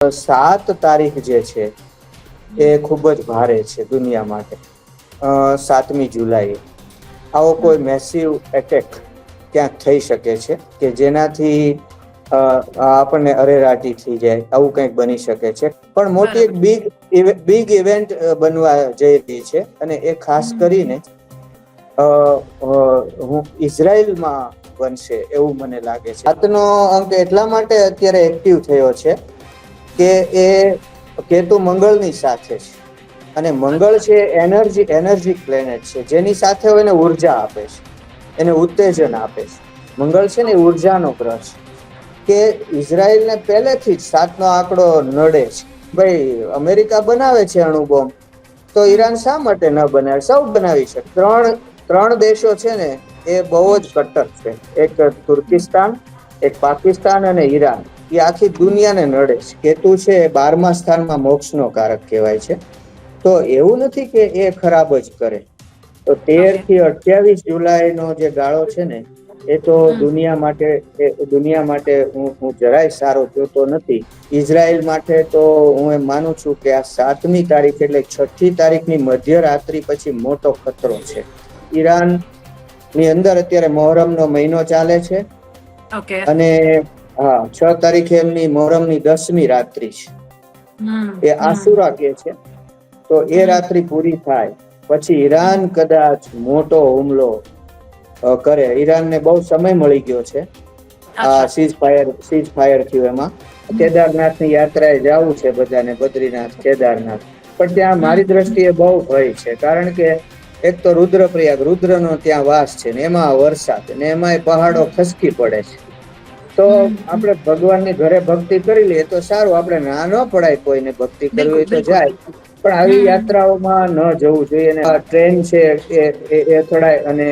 7 તારીખ જે છે એ ખૂબ જ ભારે છે દુનિયા માટે. 7મી જુલાઈએ આવો કોઈ મેસિવ એટેક ક્યાંક થઈ શકે છે કે જેનાથી આપણને અરેરાટી થઈ જાય, આવું કંઈક બની શકે છે. પણ મોટી એક બિગ ઇવેન્ટ બનવા જઈ રહી છે અને એ ખાસ કરીને ઇઝરાયલમાં બનશે એવું મને લાગે છે. આજનો અંક એટલા માટે અત્યારે એક્ટિવ થયો છે કે એ કેતુ મંગળની સાથે છે અને મંગળ છે એનર્જી પ્લેનેટ છે, જેની સાથે એને ઉર્જા આપે છે, એને ઉત્તેજન આપે છે. મંગળ છે ને એ ઉર્જાનો ગ્રહ છે કે ઇઝરાયલને પહેલેથી જ 7નો આંકડો નડે છે. ભાઈ, અમેરિકા બનાવે છે અણુબોમ્બ, તો ઈરાન શા માટે ન બનાવે? સૌ બનાવી શકે. ત્રણ દેશો છે ને એ બહુ જ કટ્ટર છે. એક તુર્કિસ્તાન, એક પાકિસ્તાન અને ઈરાન. એ આખી દુનિયાને નડે છે. કેતુ છે એ 12મા સ્થાનમાં મોક્ષનો કારક કહેવાય છે. તો એવું નથી કે એ ખરાબ જ કરે. તો 13 થી 28 જુલાઈનો જે ગાળો છે ને એ તો દુનિયા માટે હું જરાય સારો જોતો નથી. ઈઝરાયલ માટે તો હું એમ માનું છું કે આ 7મી તારીખ એટલે 6ઠ્ઠી તારીખની મધ્યરાત્રિ પછી મોટો ખતરો છે. ઈરાન ની અંદર અત્યારે મોહરમનો મહિનો ચાલે છે અને 6 તારીખે એમની મોહરમની 10મી રાત્રિ છે. એ આસુરા કે છે. તો એ રાત્રિ પૂરી થાય પછી ઈરાન કદાચ મોટો હુમલો કરે. ઈરાનને બહુ સમય મળી ગયો છે આ સીઝ ફાયર થયું એમાં. કેદારનાથની યાત્રાએ જવું છે બધાને, બદ્રીનાથ, કેદારનાથ. પણ ત્યાં મારી દ્રષ્ટિએ બહુ ભય છે, કારણ કે એક તો રુદ્રપ્રયાગ, રુદ્રનો ત્યાં વાસ છે ને એમાં વરસાદ ને એમાંય પહાડો ખસકી પડે છે. તો આપણે ભગવાનની ઘરે ભક્તિ કરી લઈએ તો સારું. આપણે ના ન પડાય કોઈને, ભક્તિ કરવી હોય તો જાય, પણ આવી યાત્રાઓમાં ન જવું જોઈએ. ટ્રેન છે એ અથડાય અને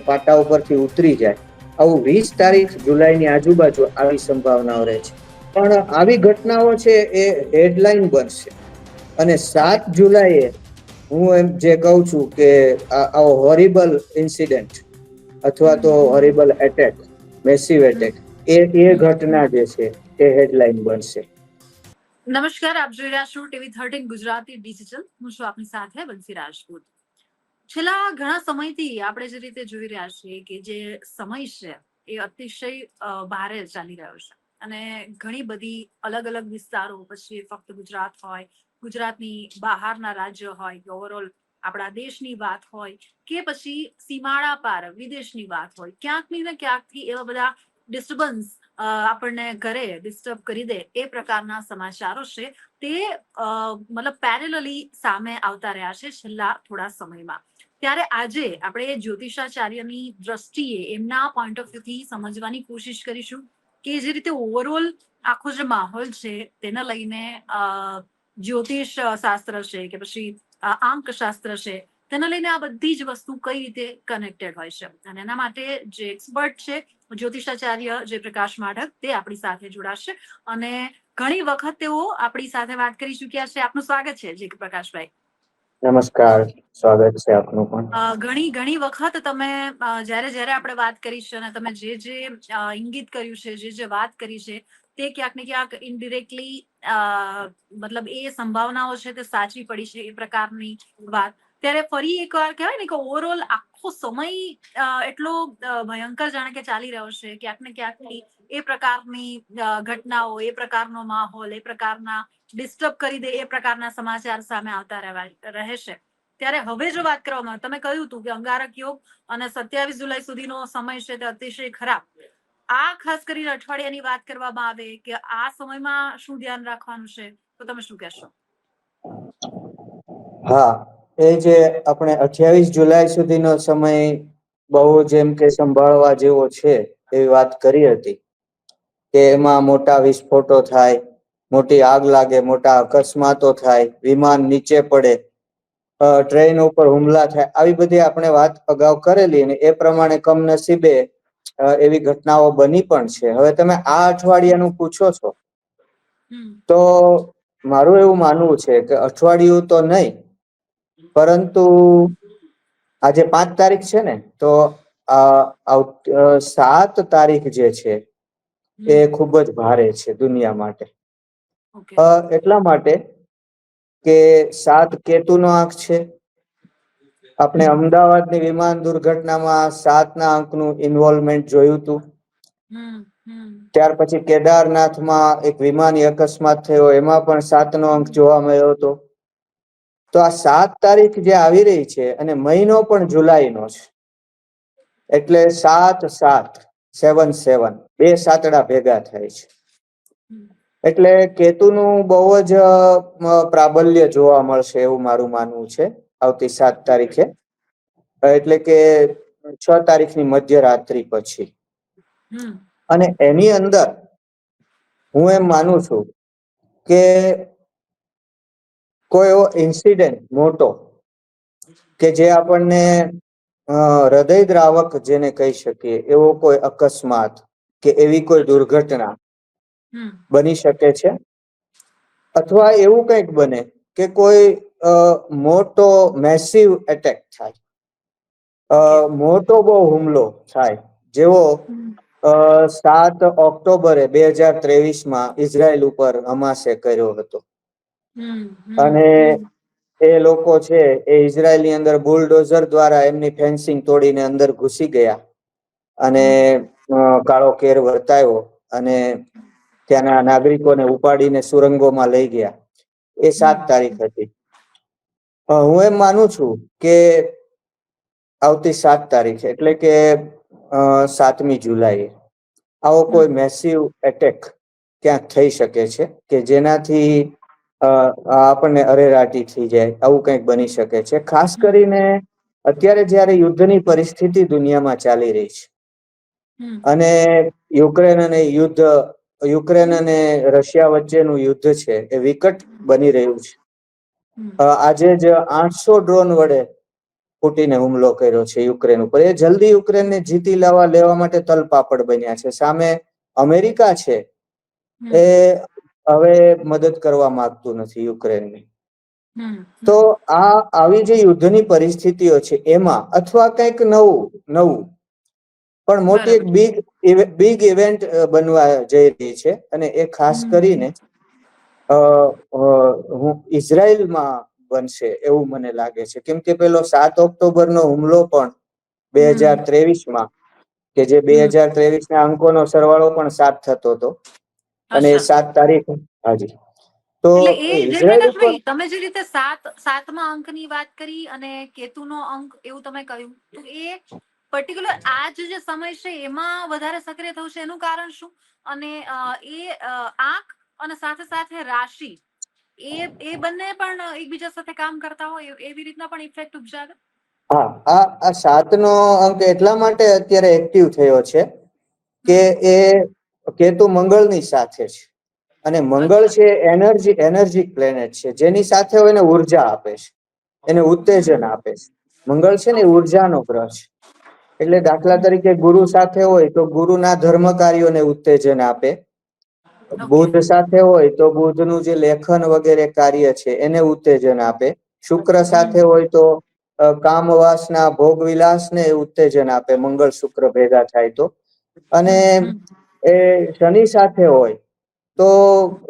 પાટા ઉપરથી ઉતરી જાય. આવું 20 તારીખ જુલાઈની આજુબાજુ આવી સંભાવનાઓ રહે છે. પણ આવી ઘટનાઓ છે એ હેડલાઈન બનશે અને 7 જુલાઈએ હું એમ જે કહું છું કે આવો હોરિબલ ઇન્સિડન્ટ અથવા તો હોરિબલ એટેક, મેસિવ એટેક, એ ઘટના જે છે એ હેડલાઈન બનશે. નમસ્કાર, આપ જોઈ રહ્યા છો ટીવી 13 ગુજરાતી ડિજિટલ. હું છું આપની સાથે બંસી રાજપૂત. છેલ્લા ઘણા સમયથી આપણે જે રીતે જોઈ રહ્યા છીએ કે જે સમય છે એ અતિશય ભારે ચાલી રહ્યો છે અને ઘણી બધી અલગ અલગ વિસ્તારો, પછી ફક્ત ગુજરાત હોય, ગુજરાતની બહારના રાજ્ય હોય, ઓવરઓલ આપણા દેશની વાત હોય કે પછી સીમાડા પાર વિદેશની વાત હોય, ક્યાંકની ને ક્યાંકથી એવા બધા ડિસ્ટર્બન્સ આપણને ઘરે ડિસ્ટર્બ કરી દે એ પ્રકારના સમાચારો છે તે મતલબ પેરેલલી સામે આવતા રહ્યા છે છેલ્લા થોડા સમયમાં. ત્યારે આજે આપણે જ્યોતિષાચાર્યની દ્રષ્ટિએ એમના પોઈન્ટ ઓફ વ્યૂથી સમજવાની કોશિશ કરીશું કે જે રીતે ઓવરઓલ આખો જે માહોલ છે તેને લઈને જ્યોતિષ શાસ્ત્ર છે કે પછી આંક શાસ્ત્ર છે તેને લઈને આ બધી જ વસ્તુ કઈ રીતે કનેક્ટેડ હોય છે. અને એના માટે જે એક્સપર્ટ છે જ્યોતિષાચાર્ય જયપ્રકાશ માઢક, તે આપણી સાથે જોડાશે અને ઘણી વખત તેઓ આપણી સાથે વાત કરી ચુક્યા છે. આપનું સ્વાગત છે જયપ્રકાશભાઈ. નમસ્કાર, સ્વાગત છે આપનું પણ. ઘણી વખત તમે જ્યારે આપણે વાત કરી છે અને તમે જે ઇંગિત કર્યું છે, જે વાત કરી છે તે ક્યાંક ને ક્યાંક ઇનડિરેક્ટલી મતલબ એ સંભાવનાઓ છે તે સાચી પડી છે એ પ્રકારની વાત. ત્યારે ફરી એકવાર કહેવાય ને કે ઓવરઓલ આખો સમય એટલો ભયંકર જાણે કે ચાલી રહ્યો છે ક્યાંક ને ક્યાંકથી એ પ્રકારની ઘટનાઓ, એ પ્રકારનો માહોલ, એ પ્રકારના ડિસ્ટર્બ કરી દે એ પ્રકારના સમાચાર સામે આવતા રહે છે. ત્યારે હવે જો વાત કરવામાં, તમે કહ્યું હતું કે અંગારક યોગ અને 27 જુલાઈ સુધીનો સમય છે તે અતિશય ખરાબ. આ ખાસ કરીને અઠવાડિયાની વાત કરવામાં આવે કે આ સમયમાં શું ધ્યાન રાખવાનું છે, તો તમે શું કહેશો? હા, એ જે આપણે 28 જુલાઈ સુધીનો સમય બહુ જેમ કે સંભાળવા જેવો છે એવી વાત કરી હતી કે એમાં મોટા વિસ્ફોટો થાય, મોટી આગ લાગે, મોટા અકસ્માતો થાય, વિમાન નીચે પડે, ટ્રેન ઉપર હુમલા થાય, આવી બધી આપણે વાત અગાઉ કરેલી અને એ પ્રમાણે કમનસીબે એવી ઘટનાઓ બની પણ છે. હવે તમે આ અઠવાડિયાનું પૂછો છો તો મારું એવું માનવું છે કે અઠવાડિયું તો નહીં, પરંતુ આજે 5 તારીખ છે ને, તો 7 તારીખ જે છે એ ખૂબ જ ભારે છે દુનિયા માટે. ઓકે. એટલા માટે કે 7 કેતુનો આંક છે. આપણે અમદાવાદની વિમાન દુર્ઘટનામાં 7ના અંકનું ઇન્વોલ્વમેન્ટ જોયું હતું. ત્યાર પછી કેદારનાથમાં એક વિમાની અકસ્માત થયો, એમાં પણ 7નો અંક જોવા મળ્યો હતો. તો આ 7 તારીખ જે આવી રહી છે અને મહિનો પણ જુલાઈનો છે, એટલે 7-7 બે સાતડા ભેગા થાય છે. એટલે કેતુનું બહુ જ પ્રાબલ્ય જોવા મળશે એવું મારું માનવું છે આવતી 7 તારીખે, એટલે કે 6 તારીખની મધ્યરાત્રિ પછી. અને એની અંદર હું એમ માનું છું કે કોઈ એવો ઇન્સિડન્ટ મોટો કે જે આપણને હૃદયદ્રાવક જેને કહી શકીએ એવો કોઈ અકસ્માત કે એવી કોઈ દુર્ઘટના બની શકે છે, અથવા એવું કંઈક બને કે કોઈ મોટો મેસિવ એટેક થાય, મોટો બહુ હુમલો થાય, જેવો 7 ઓક્ટોબરે 2023માં ઇઝરાયલ ઉપર હમાસે કર્યો હતો. અને એ લોકો છે એ ઇઝરાયલની અંદર બુલડોઝર દ્વારા એમની ફેન્સિંગ તોડીને અંદર ઘુસી ગયા અને કાળો કેર વર્તાયો અને ત્યાંના નાગરિકોને ઉપાડીને સુરંગોમાં લઈ ગયા. એ 7 તારીખ હતી. હું એમ માનું છું કે આવતી 7 તારીખે એટલે કે 7મી જુલાઈએ આવો કોઈ મેસિવ એટેક ક્યાંક થઈ શકે છે કે જેનાથી આપણને અરેરાટી થઈ જાય, આવું કંઈક બની શકે છે. ખાસ કરીને અત્યારે જયારે યુદ્ધની પરિસ્થિતિ દુનિયામાં ચાલી રહી છે અને યુક્રેન અને રશિયા વચ્ચેનું યુદ્ધ છે એ વિકટ બની રહ્યું છે. આજે જ 800 ડ્રોન વડે પુતિને હુમલો કર્યો છે યુક્રેન ઉપર. એ જલ્દી યુક્રેનને જીતી લેવા માટે તલપાપડ બન્યા છે. સામે અમેરિકા છે એ હવે મદદ કરવા માંગતું નથી યુક્રેનની. તો આવી જે યુદ્ધની પરિસ્થિતિઓ છે એમાં અથવા કંઈક નવું પણ મોટી એક બિગ ઇવેન્ટ બનવા જઈ રહી છે, અને એ ખાસ કરીને ઇઝરાયલમાં બનશે એવું મને લાગે છે. કેમ કે પેલો 7 ઓક્ટોબરનો હુમલો પણ 2023માં, કે જે 2023ના અંકોનો સરવાળો પણ 7 થતો હતો, અને એ 7 તારીખ હાજી. તો એટલે એ ઇઝરાયલ ઉપર તમે જે રીતે સાતમા અંકની વાત કરી અને કેતુનો અંક એવું તમે કહ્યું, તો એ પર્ટિક્યુલર આ જે સમય છે એમાં વધારે સક્રિય થયું છે, એનું કારણ શું? અને એ આંક અને સાથે સાથે રાશિ એ બંને પણ એકબીજા સાથે કામ કરતા હોય એવી રીતના પણ ઇફેક્ટ ઉપજાવે? હા, આ 7નો અંક એટલા માટે અત્યારે એક્ટિવ થયો છે કે એ કેતુ મંગળની સાથે છે, અને મંગળ છે એનર્જી પ્લેનેટ છે, જેની સાથે એને ઉર્જા આપે છે, એને ઉત્તેજન આપે છે. મંગળ છે ને એ ઉર્જાનો ગ્રહ છે. એટલે દાખલા તરીકે ગુરુ સાથે હોય તો ગુરુના ધર્મ કાર્યોને ઉત્તેજન આપે. બુધ સાથે હોય તો બુધનું જે લેખન વગેરે કાર્ય છે એને ઉત્તેજન આપે. શુક્ર સાથે હોય તો કામ વાસના ભોગ વિલાસને ઉત્તેજન આપે, મંગળ શુક્ર ભેગા થાય તો. અને એ શનિ સાથે હોય તો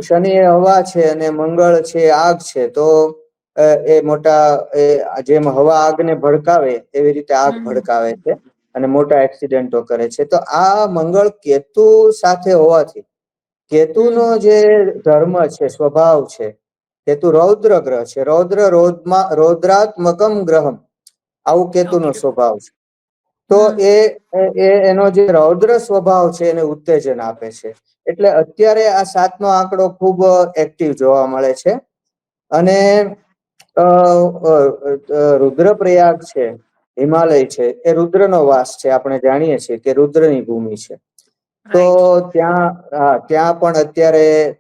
શનિ એ હવા છે અને મંગળ છે આગ છે, તો એ મોટા જેમ હવા આગને ભડકાવે એવી રીતે આગ ભડકાવે છે અને મોટા એક્સિડન્ટો કરે છે. તો આ મંગળ કેતુ સાથે હોવાથી કેતુનો જે ધર્મ છે, સ્વભાવ છે, કેતુ રૌદ્ર ગ્રહ છે, રૌદ્રાત્મકમ ગ્રહમ, આવું કેતુનો સ્વભાવ છે. તો એનો જે રૌદ્ર સ્વભાવ છે એને ઉત્તેજન આપે છે. એટલે અત્યારે આ 7નો આંકડો ખૂબ એક્ટિવ જોવા મળે છે. અને રુદ્રપ્રયાગ છે, હિમાલય છે, એ રુદ્રનો વાસ છે. આપણે જાણીએ છીએ કે રુદ્રની ભૂમિ છે. તો ત્યાં પણ અત્યારે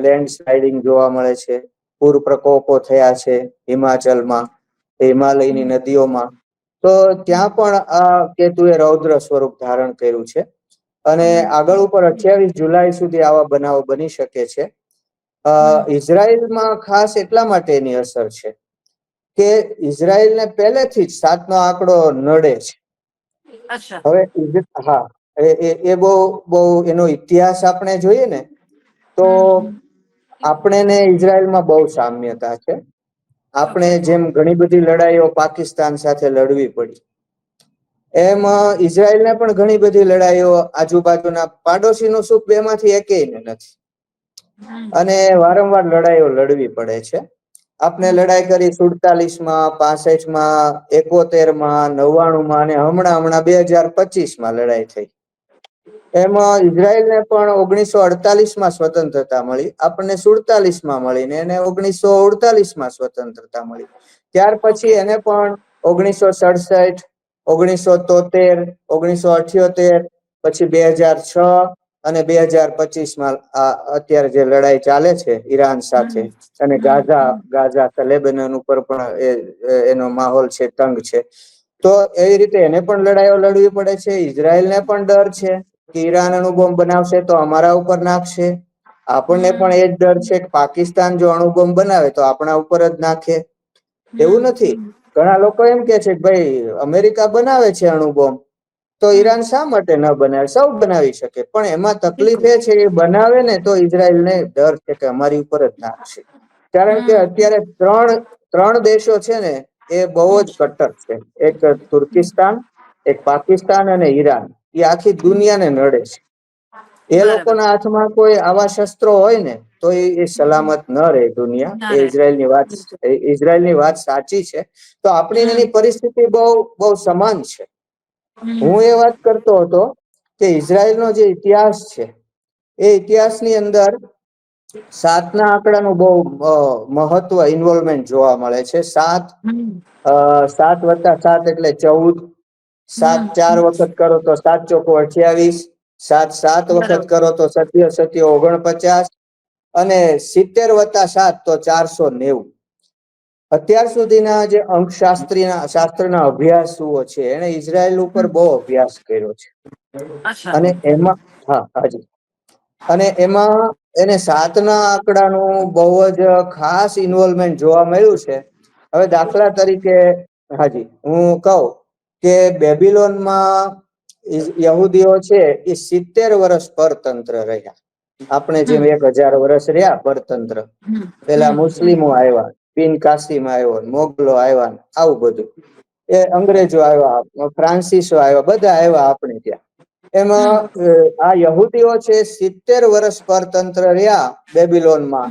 લેન્ડ સ્લાઇડિંગ જોવા મળે છે, પૂર પ્રકોપો થયા છે હિમાચલમાં, હિમાલયની નદીઓમાં. તો ત્યાં પણ આ કેતુએ રૌદ્ર સ્વરૂપ ધારણ કર્યું છે. અને આગળ ઉપર 28 જુલાઈ સુધી આવા બનાવો બની શકે છે. ઇઝરાયલમાં ખાસ એટલા માટે એની અસર છે કે ઇઝરાયલને પહેલેથી જ 7નો આંકડો નડે છે. હવે હા, એ બહુ એનો ઇતિહાસ આપણે જોઈએ ને તો આપણે ને ઇઝરાયલમાં બહુ સામ્યતા છે. આપણે Okay. જેમ ઘણી બધી લડાઈઓ પાકિસ્તાન સાથે લડવી પડી, એમ ઇઝરાયલને પણ ઘણી બધી લડાઈઓ આજુબાજુના પાડોશીનું સુખ બેમાંથી એકેયને નથી, અને વારંવાર લડાઈઓ લડવી પડે છે. આપણે લડાઈ કરી 47માં, 65માં, 71માં, 99માં અને હમણાં 2025માં લડાઈ થઈ. એમાં ઇઝરાયલને પણ 1948માં સ્વતંત્રતા મળી, આપણને 47માં મળી ને એને 1948માં સ્વતંત્રતા મળી. ત્યાર પછી Okay. એને પણ 1967, 1973, 1978, પછી 2006 અને 2025માં આ અત્યારે જે લડાઈ ચાલે છે ઈરાન સાથે, અને ગાઝા લેબેનન ઉપર પણ એનો માહોલ છે, તંગ છે. તો એવી રીતે એને પણ લડાઈઓ લડવી પડે છે. ઇઝરાયલને પણ ડર છે કે ઈરાન અણુબોમ્બ બનાવશે તો અમારા ઉપર નાખશે. આપણને પણ એ જ ડર છે કે પાકિસ્તાન જો અણુબોમ્બ બનાવે તો આપણા ઉપર જ નાખે. એવું નથી. ઘણા લોકો એમ કે છે કે ભાઈ અમેરિકા બનાવે છે અણુબોમ્બ, તો ઈરાન શા માટે ન બનાવે? સૌ બનાવી શકે. પણ એમાં તકલીફ એ છે કે બનાવે ને તો ઇઝરાયલને ડર છે કે અમારી ઉપર જ નાખશે. કારણ કે અત્યારે ત્રણ દેશો છે ને એ બહુ જ કટ્ટર છે. એક તુર્કિસ્તાન, એક પાકિસ્તાન અને ઈરાન. એ આખી દુનિયાને નડે છે. એ બરાબર. લોકોના હાથમાં કોઈ આવા શસ્ત્રો હોય ને તો એ સલામત ન રહે દુનિયા. ના એ રે. ઇઝરાયલની વાત સાચી છે. તો આપણી એની પરિસ્થિતિ બહુ સમાન છે. હું એ વાત કરતો હતો કે ઇઝરાયલનો જે ઇતિહાસ છે એ ઇતિહાસની અંદર 7ના આંકડાનું બહુ મહત્વ, ઇન્વોલ્વમેન્ટ જોવા મળે છે. 7+7 એટલે 14. 7 4 વખત કરો તો 7 ચોકો 28. 7 7 વખત બરાબર. કરો તો 7 7 49. અને 70+7 તો 490. અત્યાર સુધીના જે શાસ્ત્રના અભ્યાસુઓ છે એને ઇઝરાયલ ઉપર બહુ અભ્યાસ કર્યો છે. અચ્છા. અને એમાં હાજી, અને એમાં એને 7ના આંકડાનું બહુ જ ખાસ ઇન્વોલ્વમેન્ટ જોવા મળ્યું છે. હવે દાખલા તરીકે હાજી હું કહું કે બેબીલોનમાં યહૂદીઓ છે એ 70 વર્ષ પરતંત્ર રહ્યા. આપણે જેમ 1000 વર્ષ રહ્યા પરતંત્ર, પેલા મુસ્લિમો આવ્યા, બિન કાસિમ આવ્યો, મોગલો આવ્યા, આવું બધું. એ અંગ્રેજો આવ્યા, ફ્રાન્સિસો આવ્યા, બધા આવ્યા આપણે ત્યાં. એમાં આ યહૂદીઓ છે 70 વર્ષ પરતંત્ર રહ્યા બેબીલોનમાં,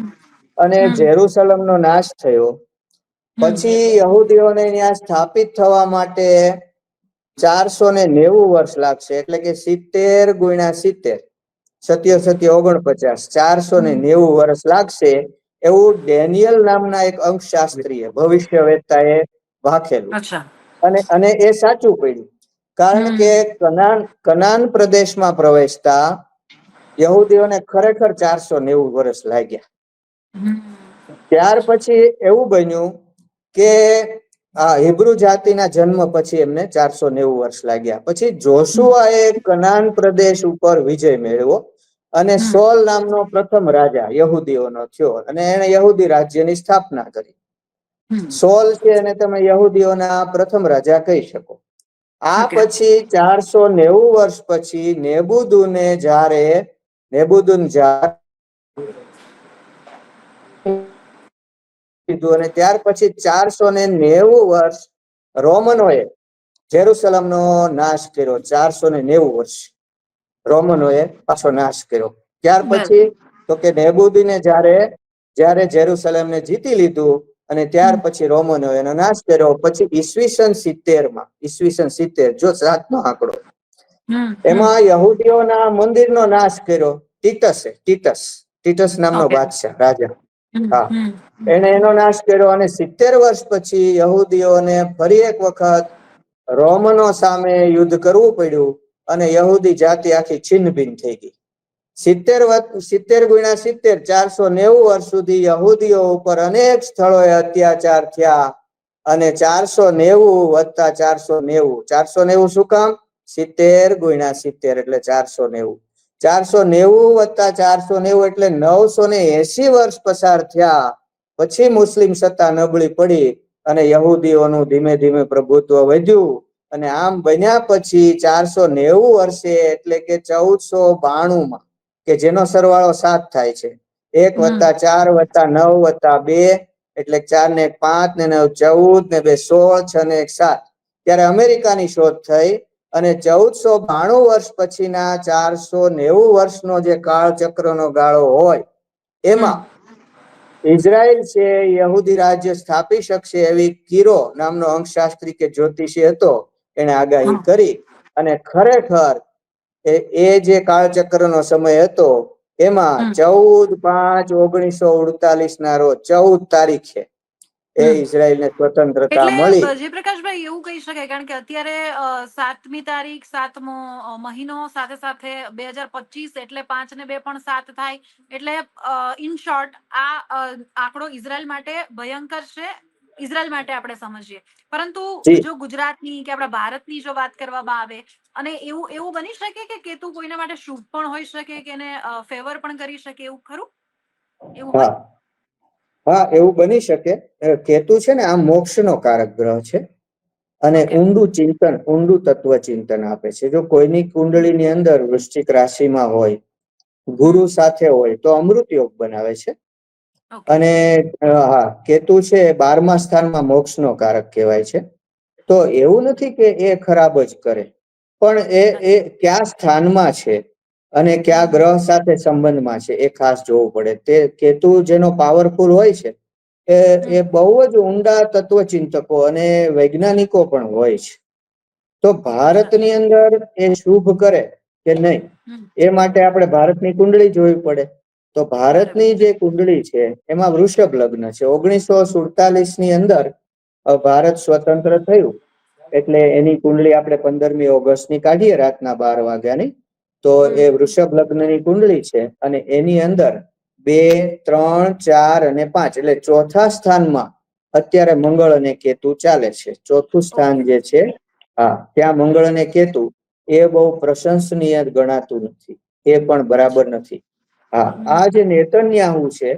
અને જેરુસલમનો નાશ થયો. પછી યહૂદીઓને ત્યાં સ્થાપિત થવા માટે 490 વર્ષ લાગશે. એટલે કે 70 × 70, 7 7 49, 490 વર્ષ લાગશે. એવું ડેનિયલ નામના એક અંકશાસ્ત્રીએ, ભવિષ્યવેત્તાએ વાંચેલું. અચ્છા. અને એ સાચું પડ્યું. કારણ કે કનાન પ્રદેશમાં પ્રવેશતા યહૂદીઓને ખરેખર 490 વર્ષ લાગ્યા. ત્યાર પછી એવું બન્યું કે આ હિબ્રુ જાતિના જન્મ પછી એમને 490 વર્ષ લાગ્યા. પછી જોશુઆએ કનાન પ્રદેશ ઉપર વિજય મેળવ્યો, અને સોલ નામનો પ્રથમ રાજા યહૂદીઓનો થયો, અને એને યહૂદી રાજ્યની સ્થાપના કરી. સોલ છે એને તમે યહૂદીઓના પ્રથમ રાજા કહી શકો. આ ઓકે. પછી 490 વર્ષ પછી નેબુદુનજાર કીધું, અને ત્યાર પછી 490 વર્ષ રોમનોએ જેરુસલમનો નાશ કર્યો. 490 વર્ષ રોમનોએ પાછો નાશ કર્યો. ત્યાર પછી તો કે નેબુદીને જ્યારે જેરુસલેમને જીતી લીધું, અને ત્યાર પછી રોમનોએ એનો નાશ કર્યો. પછી ઈસવીસન 70, જો 7નો આંકડો, એમાં યહૂદીઓના મંદિરનો નાશ કર્યો ટીટસ નામનો ઓકે. બાદશાહ રાજા. હા, એને એનો નાશ કર્યો. અને 70 વર્ષ પછી યહૂદીઓને ફરી એક વખત રોમનો સામે યુદ્ધ કરવું પડ્યું, અને યહૂદી જાતિ આખી છિન્ન ભિન્ન થઈ ગઈ. 70 × 70, 490 વર્ષ સુધી યહૂદીઓ ઉપર અનેક સ્થળોએ અત્યાચાર થયા. અને 490 + 490, 490 શું કામ? 70 × 70 એટલે 490. 490 + 490 એટલે 980 વર્ષ પસાર થયા. પછી મુસ્લિમ સત્તા નબળી પડી, અને યહૂદીઓનું ધીમે ધીમે પ્રભુત્વ વધ્યું. અને આમ બન્યા પછી 490 વર્ષે, એટલે કે 1492માં, કે જેનો સરવાળો 7 થાય છે, 1+4+9+2 એટલે 4 ને 1 5 ને 9 14 ને 2 16 6 ને 1 7. ત્યારે અમેરિકાની શોધ થઈ અને 1492 વર્ષ પછીના 490 વર્ષનો જે કાળચક્રનો ગાળો હોય એમાં ઇઝરાયલ છે યહૂદી રાજ્ય સ્થાપી શકશે એવી કિરો નામનો અંકશાસ્ત્રી કે જ્યોતિષી હતો, એને આગાહી કરી અને ખરેખર એ જે કાળચક્રનો સમય હતો એમાં 14/5/1948 ના રોજ 14 તારીખે એ ઇઝરાયલને સ્વતંત્રતા મળી. એટલે જયપ્રકાશભાઈ એવું કહી શકાય, કારણ કે અત્યારે 7મી તારીખ 7મો મહિનો સાથે સાથે 2025 એટલે 5 ને 2 પણ 7 થાય, એટલે ઇન શોર્ટ આ આંકડો ઇઝરાયલ માટે ભયંકર છે, ઇઝરાયલ માટે આપણે સમજીએ. પરંતુ જો ગુજરાતની કે આપણા ભારતની જો વાત કરવામાં આવે, અને એવું બની શકે કે કેતુ કોઈના માટે શુભ પણ હોઈ શકે કે એને ફેવર પણ કરી શકે, એવું ખરું? એવું હોય? હા, એવું બની શકે. કેતુ છે ને આ મોક્ષનો કારક ગ્રહ છે અને ઊંડું તત્વ ચિંતન આપે છે. જો કોઈની કુંડળીની અંદર વૃશ્ચિક રાશિમાં હોય, ગુરુ સાથે હોય તો અમૃત યોગ બનાવે છે. અને કેતુ છે 12મા સ્થાનમાં મોક્ષનો કારક કહેવાય છે. તો એવું નથી કે એ ખરાબ જ કરે, પણ એ કયા સ્થાનમાં છે અને કયા ગ્રહ સાથે સંબંધમાં છે એ ખાસ જોવું પડે. તે કેતુ જેનો પાવરફુલ હોય છે એ બહુ જ ઊંડા તત્વચિંતકો અને વૈજ્ઞાનિકો પણ હોય છે. તો ભારતની અંદર એ શુભ કરે કે નહીં, એ માટે આપણે ભારતની કુંડળી જોવી પડે. તો ભારતની જે કુંડળી છે એમાં વૃષભ લગ્ન છે. 1947 ની અંદર ભારત સ્વતંત્ર થયું એટલે એની કુંડળી આપણે 15મી ઓગસ્ટની કાઢીએ રાતના 12 વાગ્યાની. તો એ વૃષભ લગ્નની કુંડળી છે અને એની અંદર 2, 3, 4 અને 5 એટલે ચોથા સ્થાનમાં અત્યારે મંગળ અને કેતુ ચાલે છે. ચોથું સ્થાન જે છે, ત્યાં મંગળ અને કેતુ એ બહુ પ્રશંસનીય ગણાતું નથી, એ પણ બરાબર નથી. આ જે નેતન્યાહુ છે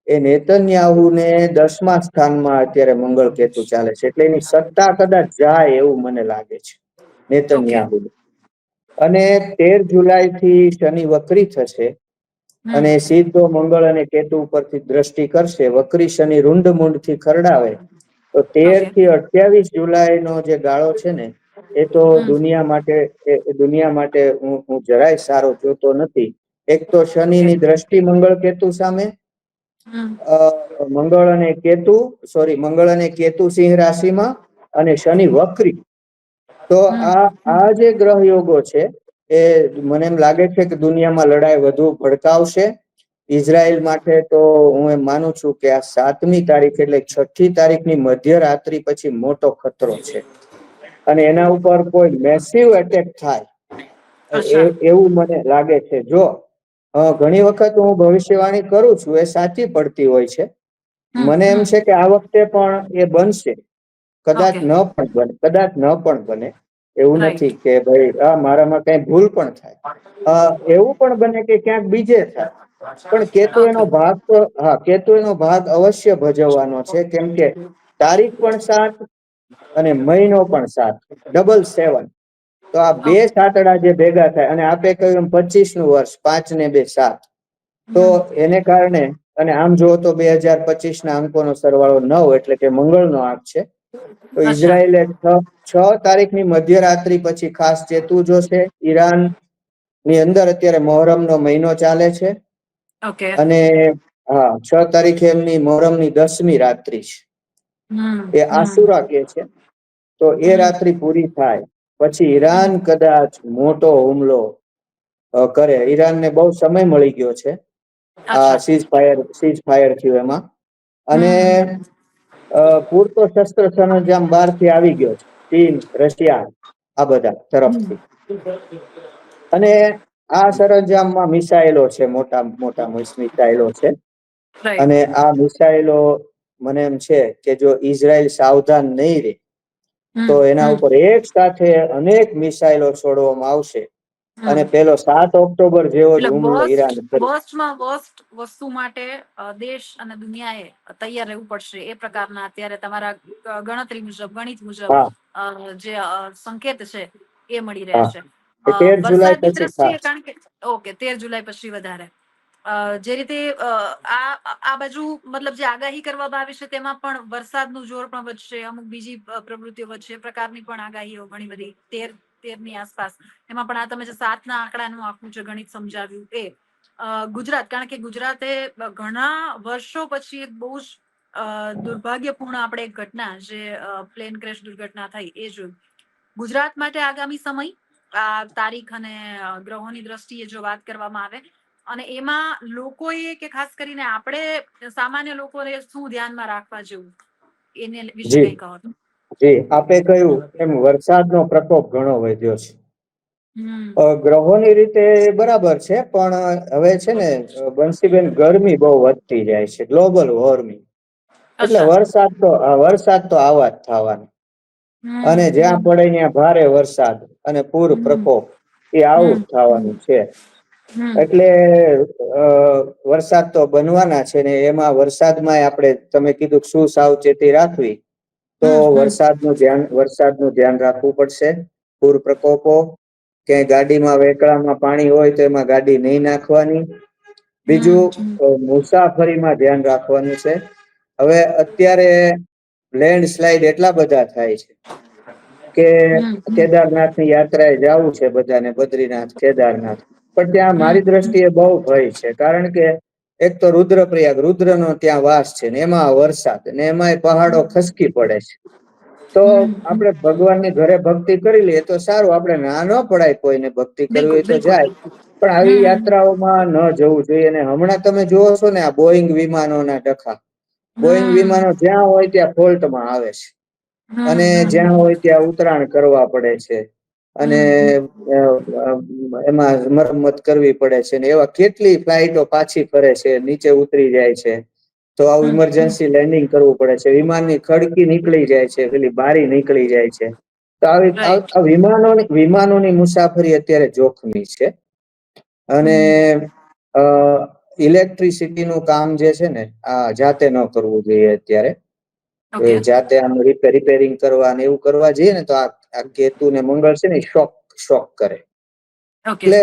એ નેતન્યાહુને 10મા સ્થાનમાં અત્યારે મંગળ કેતુ ચાલે છે, એટલે એની સત્તા કદાચ જાય એવું મને લાગે છે નેતન્યાહુ. અને 13 જુલાઈ થી શનિ વક્રી થશે અને સીધો મંગળ અને કેતુ ઉપરથી દ્રષ્ટિ કરશે. વક્રી શનિ રૂંડ મૂંડ થી ખરડાવે તો 13 થી 28 જુલાઈ નો જે ગાળો છે ને એ તો દુનિયા માટે હું જરાય સારો જોતો નથી. એક તો શનિની દ્રષ્ટિ મંગળ કેતુ સામે, મંગળ અને કેતુ સિંહ રાશિમાં અને શનિ વક્રી. તો આ જે ગ્રહ યોગો છે એ મને એમ લાગે છે કે દુનિયામાં લડાઈ વધુ ભડકાવશે. ઇઝરાયલ માટે તો હું એમ માનું છું કે આ 7મી તારીખ એટલે 6ઠી તારીખની મધ્યરાત્રિ પછી મોટો ખતરો છે અને એના ઉપર કોઈ મેસિવ એટેક થાય એવું મને લાગે છે. જો ઘણી વખત હું ભવિષ્યવાણી કરું છું, એ સાચી પડતી હોય છે. મને એમ છે કે આ વખતે પણ એ બનશે, કદાચ ન પણ બને. એવું નથી કે ભાઈ મારામાં કઈ ભૂલ પણ થાય, એવું પણ બને કે ક્યાંક બીજે થાય. પણ કેતુ એનો ભાગ અવશ્ય ભજવવાનો છે, કેમ કે તારીખ પણ 7 અને મહિનો પણ 7, ડબલ 7. તો આ 2 સાતડા જે ભેગા થાય અને આપે કહ્યું 25નું વર્ષ, 5 ને 2 7. તો એને કારણે, અને આમ જુઓ તો 2025 ના અંકોનો સરવાળો 9 એટલે કે મંગળનો આંક છે. તો ઇઝરાયલે 6 તારીખની મધ્યરાત્રિ પછી ખાસ ચેતવું જોશે. ઈરાન ની અંદર અત્યારે મોહરમનો મહિનો ચાલે છે અને 6 તારીખે એમની મોહરમની 10મી રાત્રિ છે. એ આસુરા કે છે. તો એ રાત્રિ પૂરી થાય પછી ઈરાન કદાચ મોટો હુમલો કરે. ઈરાનને બહુ સમય મળી ગયો છે આ સીઝ ફાયર થયું એમાં, અને પૂરતો શસ્ત્ર સરંજામ બહારથી આવી ગયો છે, ચીન, રશિયા આ બધા તરફથી. અને આ સરંજામમાં મિસાઇલો છે, મોટા મોટા મિસાઇલો છે. અને આ મિસાઇલો મને એમ છે કે જો ઇઝરાયલ સાવધાન નહીં રહે તો એના ઉપર એક સાથે અનેક મિસાઇલો છોડવામાં આવશે અને પેલો 7 ઓક્ટોબર જેવો જ હુમલો ઈરાન કરી. વર્સ્ટમાં વર્સ્ટ વસ્તુ માટે દેશ અને દુનિયાએ તૈયાર રહેવું પડશે, એ પ્રકારના અત્યારે તમારા ગણતરી મુજબ, ગણિત મુજબ જે સંકેત છે એ મળી રહ્યા છે. 13 જુલાઈ વરસાદની પછી દ્રષ્ટિએ, કારણ કે 13 જુલાઈ પછી વધારે જે રીતે આ બાજુ મતલબ જે આગાહી કરવામાં આવી છે તેમાં પણ વરસાદનું જોર પણ વધશે, અમુક બીજી પ્રવૃત્તિઓ વધશે, પ્રકારની પણ આગાહીઓ ઘણી બધી 13ની આસપાસ. એમાં પણ આ તમે જે 7ના આંકડાનું આખું જે ગણિત સમજાવ્યું એ ગુજરાત, કારણ કે ગુજરાતે ઘણા વર્ષો પછી એક બહુ જ દુર્ભાગ્યપૂર્ણ આપણે એક ઘટના, જે પ્લેન ક્રેશ દુર્ઘટના થઈ એ જોયું. ગુજરાત માટે આગામી સમય, આ તારીખ અને ગ્રહોની દ્રષ્ટિએ જો વાત કરવામાં આવે, અને એમાં લોકોએ કે ખાસ કરીને આપણે સામાન્ય લોકોને શું ધ્યાનમાં રાખવા જેવું એને વિશે જી કઈ કહો તો. જી, આપે કહ્યું એમ વરસાદનો પ્રકોપ ઘણો વધ્યો છે. હમ ગ્રહોની રીતે બરાબર છે, પણ હવે છે ને બંસીબેન, ગરમી બહુ વધતી જાય છે, ગ્લોબલ વોર્મિંગ. એટલે અચ્છા. વરસાદ તો આવા જ થવાના. અને જ્યાં હમ પડે ત્યાં ભારે વરસાદ અને પૂર હમ પ્રકોપ એ આવું જ હમ થવાનું છે. હમ એટલે વરસાદ તો બનવાના છે ને, એમાં વરસાદમાં આપણે તમે કીધું શું સાવચેતી રાખવી, તો હમ હમ વરસાદનું ધ્યાન રાખવું પડશે. પૂર પ્રકોપો, ક્યાંય ગાડીમાં વેકળામાં પાણી હોય તો એમાં ગાડી નહીં નાખવાની. હમ બીજું, મુસાફરીમાં ધ્યાન રાખવાનું છે. હવે અત્યારે લેન્ડસ્લાઈડ એટલા બધા થાય છે કે હમ હમ કેદારનાથની યાત્રાએ જવું છે બધાને, બદ્રીનાથ, કેદારનાથ, પણ ત્યાં હમ મારી દ્રષ્ટિએ બહુ ભય છે. કારણ કે એક તો રુદ્રપ્રયાગ, રુદ્રનો ત્યાં વાસ છે ને, એમાં વરસાદ, ને એમાંય પહાડો ખસકી પડે છે. તો હમ આપણે ભગવાનની ઘરે ભક્તિ કરી લઈએ તો સારું, આપણે ના ન પડાય કોઈને, ભક્તિ કરવી બિલકુલ હોય તો બિલકુલ. જાય, પણ આવી યાત્રાઓમાં ન જવું જોઈએ. અને હમણાં તમે જુઓ છો ને, આ બોઈંગ વિમાનોના ડખા, બોઈંગ હમ વિમાનો જ્યાં હોય ત્યાં ફોલ્ટમાં આવે છે, અને હમ હમ જ્યાં હોય ત્યાં ઉતરાણ કરવા પડે છે, અને હમ હમ એમાં મરમ્મત કરવી પડે છે, ને એવા કેટલી ફ્લાઇટો પાછી ફરે છે, નીચે ઉતરી જાય છે, તો આવું હમ હમ ઇમરજન્સી લેન્ડિંગ કરવું પડે છે, વિમાનની ખડકી નીકળી જાય છે, પેલી બારી નીકળી જાય છે. તો રાઈટ. આ વિમાનોની મુસાફરી અત્યારે જોખમી છે. અને હમ ઇલેક્ટ્રિસિટીનું કામ જે છે ને, આ જાતે ન કરવું જોઈએ અત્યારે. ઓકે. જાતે આમ રિપેરિંગ કરવા ને એવું કરવા જઈએ ને, તો આ કેતુ ને મંગળ છે ને, શોક કરે. ઓકે. એટલે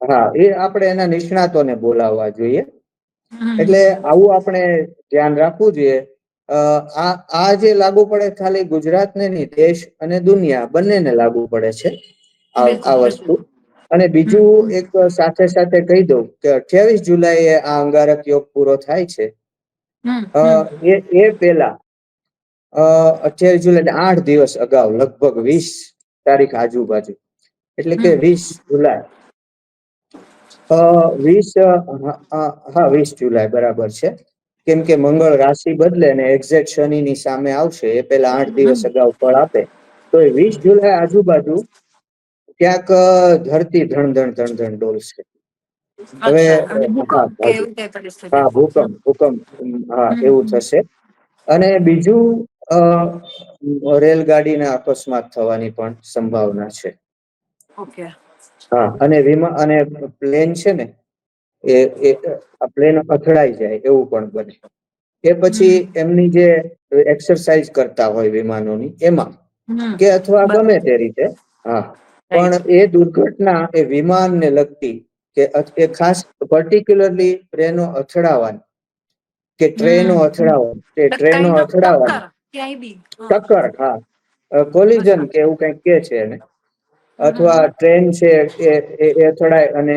હા, એ આપણે એના નિષ્ણાતોને બોલાવવા જોઈએ. હમ એટલે આવું આપણે ધ્યાન રાખવું જોઈએ. આ જે લાગુ પડે, ખાલી ગુજરાતને નહીં, દેશ અને દુનિયા બંનેને લાગુ પડે છે આ બિલકુલ વસ્તુ. બિલકુલ. અને હમ બીજું એક સાથે સાથે કહી દઉં કે 28 જુલાઈ આ અંગારક યોગ પૂરો થાય છે. હમ હમ એ પેલા 28 જુલાઈ 8 દિવસ અગાઉ, લગભગ 20 તારીખ આજુબાજુ, એટલે કે હમ 20 જુલાઈ, 20 જુલાઈ બરાબર છે. કેમ કે મંગળ રાશિ બદલે ને એક્ઝેક્ટ શનિની સામે આવશે, એ પેલા 8 દિવસ હમ અગાઉ ફળ આપે. તો એ 20 જુલાઈ આજુબાજુ ક્યાંક ધરતી ધણ ડોલશે. હવે અચ્છા, અને હા ભૂકંપ કે હાજી, એવું કઈ પરિસ્થિતિ. હા, ભૂકંપ, હા, હમ એવું હમ થશે. અને બીજું, રેલગાડીના અકસ્માત થવાની પણ સંભાવના છે. ઓકે. હા, અને પ્લેન છે ને, એ પ્લેન અથડાઈ જાય એવું પણ બને. કે પછી હમ એમની જે એક્સરસાઇઝ કરતા હોય વિમાનોની, એમાં હમ કે અથવા ગમે બરાબર. તે રીતે, હા, પણ રાઈટ. એ દુર્ઘટના એ વિમાનને લગતી કે ખાસ પર્ટિક્યુલરલી ટ્રેનો અથડાવાની, કે ટ્રેનો હમ અથડાવાની, કે ટ્રેનો કાઇન્ડ ઓફ અથડાવાની, ટક્કર ક્યાંય બી. હા. ટક્કર, હા, કોલિઝન અચ્છા. કે એવું કંઈક કે છે એને, અથવા હમ ટ્રેન છે એ અથડાય અને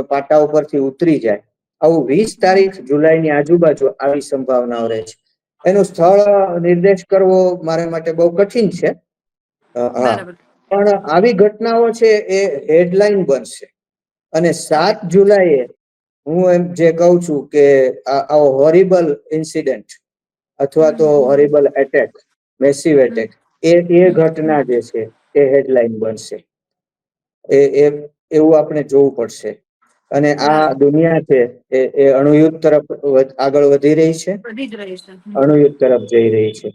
પાટા ઉપરથી ઉતરી જાય. આવું 20 તારીખ જુલાઈની આજુબાજુ આવી સંભાવનાઓ રહે છે. એનું સ્થળ નિર્દેશ કરવો મારા માટે બહુ કઠિન છે. હા, બરાબર. પણ આવી ઘટનાઓ છે એ હેડલાઈન બનશે. અને ઓકે. 7 જુલાઈએ હું એમ જે કહું છું કે આવો હોરિબલ ઇન્સિડન્ટ અથવા તો હોરિબલ એટેક, મેસિવ હમ એટેક, એ ઘટના જે છે એ હેડલાઈન બનશે. એવું આપણે જોવું પડશે. અને આ બરાબર. દુનિયા છે એ અણુયુદ્ધ તરફ આગળ વધી રહી છે, વધી જ રહી છે. અણુયુદ્ધ તરફ જઈ રહી છે.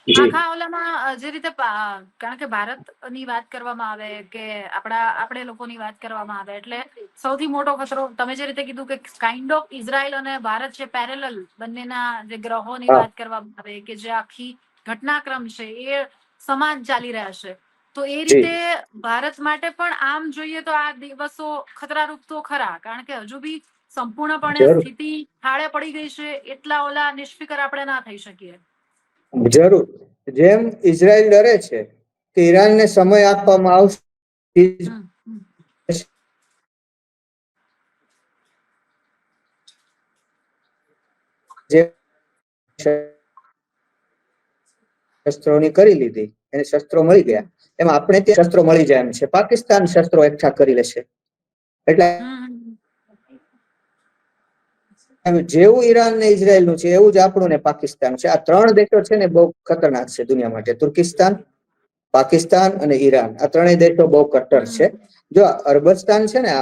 જી આખા ઓલામાં જે રીતે, કારણ કે ભારતની વાત કરવામાં આવે કે આપણે લોકોની વાત કરવામાં આવે, એટલે સૌથી મોટો ખતરો તમે જે રીતે કીધું કે કાઇન્ડ ઓફ ઇઝરાયલ અને ભારત છે પેરેલલ, બંનેના જે ગ્રહોની હા વાત કરવામાં આવે કે જે આખી ઘટનાક્રમ છે એ સમાન ચાલી રહ્યા છે. તો એ જી રીતે ભારત માટે પણ આમ જોઈએ તો આ દિવસો ખતરારૂપ તો ખરા, કારણ કે હજુ બી સંપૂર્ણપણે જરૂર સ્થિતિ થાળે પડી ગઈ છે, એટલા ઓલા નિષ્ફિકર આપણે ના થઈ શકીએ. જરૂર. જેમ ઇઝરાયલ ડરે છે કે ઈરાનને સમય આપવામાં આવશે, હમ, હમ. જે શસ્ત્રોની કરી લીધી, એને શસ્ત્રો મળી ગયા, એમ આપણે ત્યાં શસ્ત્રો મળી જાય એમ છે. પાકિસ્તાન શસ્ત્રો એકઠા કરી લેશે. એટલે હમ. જેવું ઈરાન ને ઇઝરાયલ નું છે એવું જ આપણું ને પાકિસ્તાન છે. આ ત્રણ દેશો છે ને બહુ ખતરનાક છે દુનિયા માટે. તુર્કિસ્તાન, પાકિસ્તાન અને ઈરાન, આ ત્રણેય દેશો બહુ કટ્ટર છે. હમ. જો અરબસ્તાન છે ને,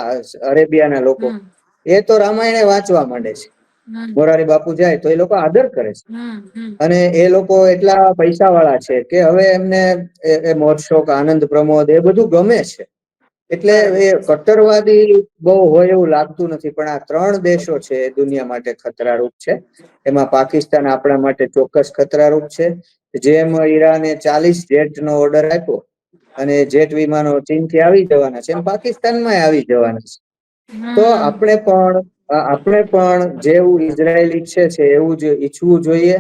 અરેબિયાના લોકો, હમ. એ તો રામાયણ વાંચવા માંડે છે. હમ. મોરારી બાપુ જાય તો એ લોકો આદર કરે છે. હમ. હમ. અને એ લોકો એટલા પૈસા વાળા છે કે હવે એમને મોજ શોખ, આનંદ પ્રમોદ એ બધું ગમે છે. એટલે બરોબર. એ કટ્ટરવાદી બહુ હોય એવું લાગતું નથી. પણ આ ત્રણ દેશો છે એ દુનિયા માટે ખતરારૂપ છે. એમાં પાકિસ્તાન આપણા માટે ચોક્કસ ખતરારૂપ છે. જેમ ઈરાને 40 જેટ નો ઓર્ડર આપ્યો અને જેટ વિમાનો ચીનથી આવી જવાના છે, એમ પાકિસ્તાનમાં આવી જવાના છે. તો હમ. આપણે પણ જેવું ઈઝરાયલ ઈચ્છે છે એવું જ ઈચ્છવું જોઈએ.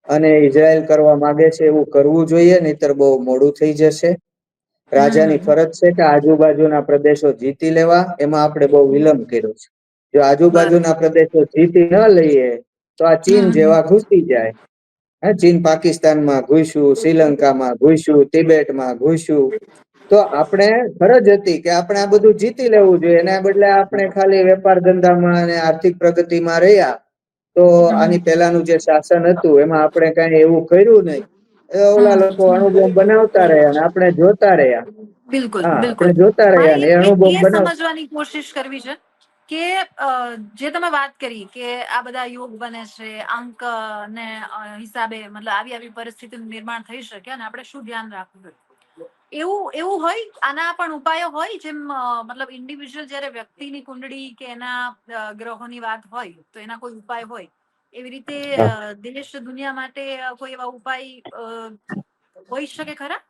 અને ઈઝરાયલ કરવા માંગે છે એવું કરવું જોઈએ, નહીતર બહુ મોડું થઈ જશે. રાજાની હમ. ફરજ છે કે આજુબાજુના પ્રદેશો જીતી લેવા, એમાં આપણે બહુ વિલંબ કર્યો છે. જો બરોબર. આજુબાજુના પ્રદેશો જીતી ન લઈએ તો આ ચીન હમ. જેવા ઘૂસી જાય. ચીન પાકિસ્તાનમાં ઘુસ્યું, શ્રીલંકામાં ઘુસ્યું, તિબેટમાં ઘુસ્યું. તો આપણે ફરજ હતી કે આપણે આ બધું જીતી લેવું જોઈએ. એના બદલે આપણે ખાલી વેપાર ધંધામાં અને આર્થિક પ્રગતિમાં રહ્યા. તો હમ. આની પેલાનું જે શાસન હતું એમાં આપણે કઈ એવું કર્યું નહીં. ઓલા હમ. લોકો અણુબોમ્બ બનાવતા રહ્યા અને આપણે જોતા રહ્યા. બિલકુલ, હા, આપણે બિલકુલ. જોતા રહ્યા મારે ને એ અણુબોમ્બ એ બનાવ. સમજવાની કોશિશ કરવી છે કે જે તમે વાત કરી કે આ બધા યુગ બને છે, અંક ને હિસાબે, મતલબ આવી આવી પરિસ્થિતિનું નિર્માણ થઈ શકે અને આપણે શું ધ્યાન રાખવું જોઈએ. એવું હોય, આના પણ ઉપાયો હોય, જેમ મતલબ ઇન્ડિવિજ્યુઅલ જયારે વ્યક્તિની કુંડળી કે એના ગ્રહોની વાત હોય તો એના કોઈ ઉપાય હોય, એવી રીતે હા દેશ દુનિયા માટે કોઈ એવા ઉપાય હોઈ શકે ખરા?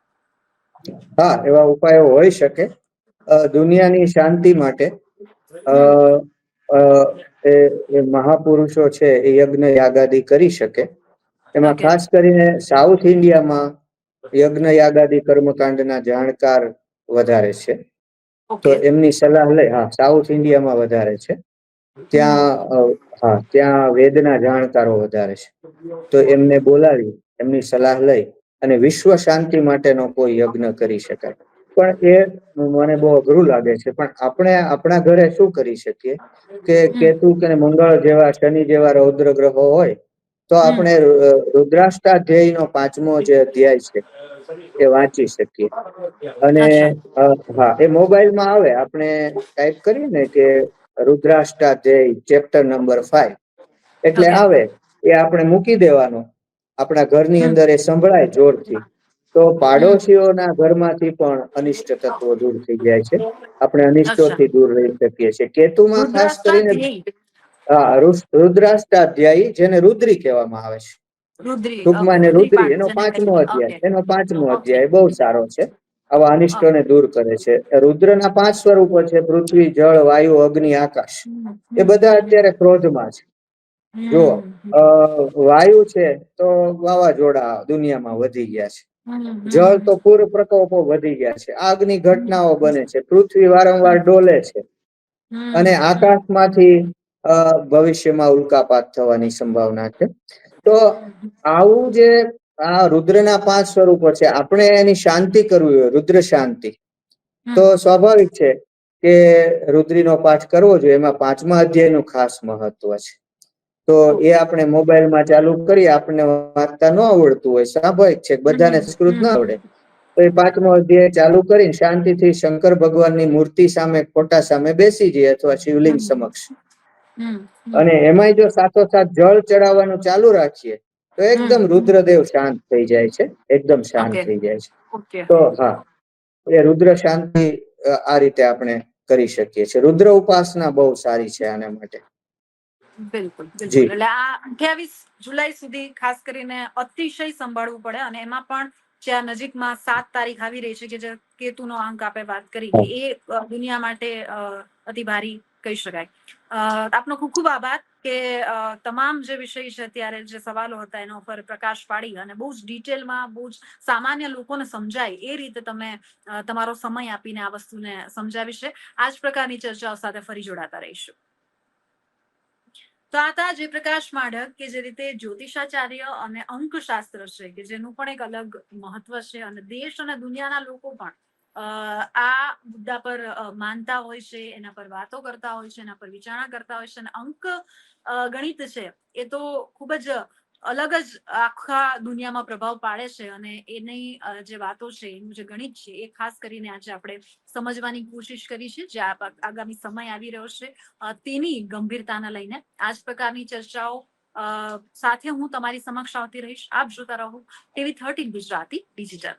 હા, એવા ઉપાયો હોઈ શકે. દુનિયાની શાંતિ માટે અ હમ. અ એ મહાપુરુષો છે એ યજ્ઞ યાગાદી કરી શકે. એમાં ઓકે. ખાસ કરીને સાઉથ ઇન્ડિયામાં યજ્ઞ યાગાદી કર્મકાંડના જાણકાર વધારે છે. તો ઓકે. એમની સલાહ લઈ. હા, સાઉથ ઇન્ડિયામાં વધારે છે. હમ. ત્યાં વેદના જાણકારો વધારે છે. તો એમને બોલાવી, એમની સલાહ લઈ અને વિશ્વ શાંતિ માટેનો કોઈ યજ્ઞ કરી શકાય. પણ એ મને બહુ અઘરું લાગે છે. પણ આપણે આપણા ઘરે શું કરી શકીએ કે હમ. કેતુ કે મંગળ જેવા, શનિ જેવા રૌદ્ર ગ્રહો હોય તો હમ. આપણે રુદ્રાષ્ટાધ્યાય નો 5મો જે અધ્યાય છે એ વાંચી શકીએ. અને અચ્છા. હા, એ મોબાઈલમાં આવે. આપણે ટાઈપ કરીએ ને કે રુદ્રાષ્ટાધ્યાય ચેપ્ટર નંબર 5, એટલે ઓકે. આવે. એ આપણે મૂકી દેવાનો. આપણા ઘરની હમ. અંદર એ સંભળાય જોરથી. તો હમ. પાડોશીઓના ઘરમાંથી પણ અનિષ્ટ તત્વો દૂર થઈ જાય છે. આપણે અચ્છા. અનિષ્ટોથી દૂર રહી શકીએ છીએ. કેતુમાં ખાસ કરીને રુદ્રાષ્ટાધ્યાયી. હા, રુદ્રાષ્ટાધ્યાયી, જેને રુદ્રી કહેવામાં આવે છે. રુદ્રી. ઓકે. ટૂંકમાં એને રુદ્રી રુદ્રી, પાઠ એનો જેને 5મો કહીએ. અધ્યાય, ઓકે. એનો 5મો ઓકે. અધ્યાય બહુ સારો છે. આવા ઓકે. અનિષ્ટોને દૂર કરે છે. રુદ્રના 5 સ્વરૂપો છે: પૃથ્વી, જળ, વાયુ, અગ્નિ, આકાશ. હમ. એ હમ. બધા હમ. અત્યારે ક્રોધમાં છે. જો હમ. હમ. વાયુ છે તો વાવાઝોડા દુનિયામાં વધી ગયા છે. હમ. જળ તો હમ. પૂર પ્રકોપો વધી ગયા છે. આગની ઘટનાઓ હમ. બને છે. પૃથ્વી વારંવાર ડોલે છે. અને હમ. હમ. આકાશમાંથી ભવિષ્યમાં ઉલ્કાપાત થવાની સંભાવના છે. તો આવું જે આ રુદ્રના 5 સ્વરૂપો છે, આપણે એની શાંતિ કરવી હોય, રુદ્ર શાંતિ, તો હમ. સ્વાભાવિક છે કે રુદ્રીનો પાઠ કરવો જોઈએ. એમાં 5મા અધ્યાયનું ખાસ મહત્વ છે. તો એ ઓકે. આપણે મોબાઈલમાં ચાલુ કરીએ. આપણને વાંચતા ન આવડતું હોય, સ્વાભાવિક છે, બધાને હમ. સંસ્કૃત ના હમ. આવડે. તો એ 5મો અધ્યાય ચાલુ કરીને શાંતિથી શંકર ભગવાનની મૂર્તિ સામે, ફોટા સામે બેસી જઈએ, અથવા શિવલિંગ હમ. સમક્ષ. હમ. અને હમ. એમાંય જો સાથોસાથ જળ ચડાવવાનું ચાલુ રાખીએ તો એકદમ હમ. રુદ્રદેવ શાંત થઈ જાય છે. એકદમ શાંત ઓકે. થઈ જાય છે. ઓકે. તો હા, એ રુદ્ર શાંતિ આ રીતે આપણે કરી શકીએ છીએ. રુદ્ર ઉપાસના બહુ સારી છે આના માટે. બિલકુલ, બિલકુલ. જી એટલે આ 28 જુલાઈ સુધી ખાસ કરીને અતિશય સંભાળવું પડે, અને એમાં પણ જ્યાં નજીકમાં 7 તારીખ આવી રહી છે કે જે કેતુનો અંક આપણે વાત કરી કે એ દુનિયા માટે અતિ ભારી કહી શકાય. આપનો ખૂબ ખૂબ આભાર કે તમામ જે વિષય છે અત્યારે જે સવાલો હતા એના ઉપર પ્રકાશ પાડી અને બહુ જ ડિટેલમાં બહુ જ સામાન્ય લોકોને સમજાય એ રીતે તમે તમારો સમય આપીને આ વસ્તુને સમજાવી છે. આ જ પ્રકારની ચર્ચાઓ સાથે ફરી જોડાતા રહીશું. તો આ હતા જયપ્રકાશ માઢક કે જે રીતે જ્યોતિષાચાર્ય અને અંકશાસ્ત્ર છે કે જેનું પણ એક અલગ મહત્વ છે અને દેશ અને દુનિયાના લોકો પણ આ મુદ્દા પર માનતા હોય છે, એના પર વાતો કરતા હોય છે, એના પર વિચારણા કરતા હોય છે અને અંક ગણિત છે એ તો ખૂબ જ અલગ જ આખા દુનિયામાં પ્રભાવ પાડે છે અને એની જે વાતો છે એનું જે ગણિત છે એ ખાસ કરીને આજે આપણે સમજવાની કોશિશ કરી છે જે આગામી સમય આવી રહ્યો છે તેની ગંભીરતાને લઈને આ જ પ્રકારની ચર્ચાઓ સાથે હું તમારી સમક્ષ આવતી રહીશ. આપ જોતા રહો TV13 ગુજરાતી ડિજિટલ.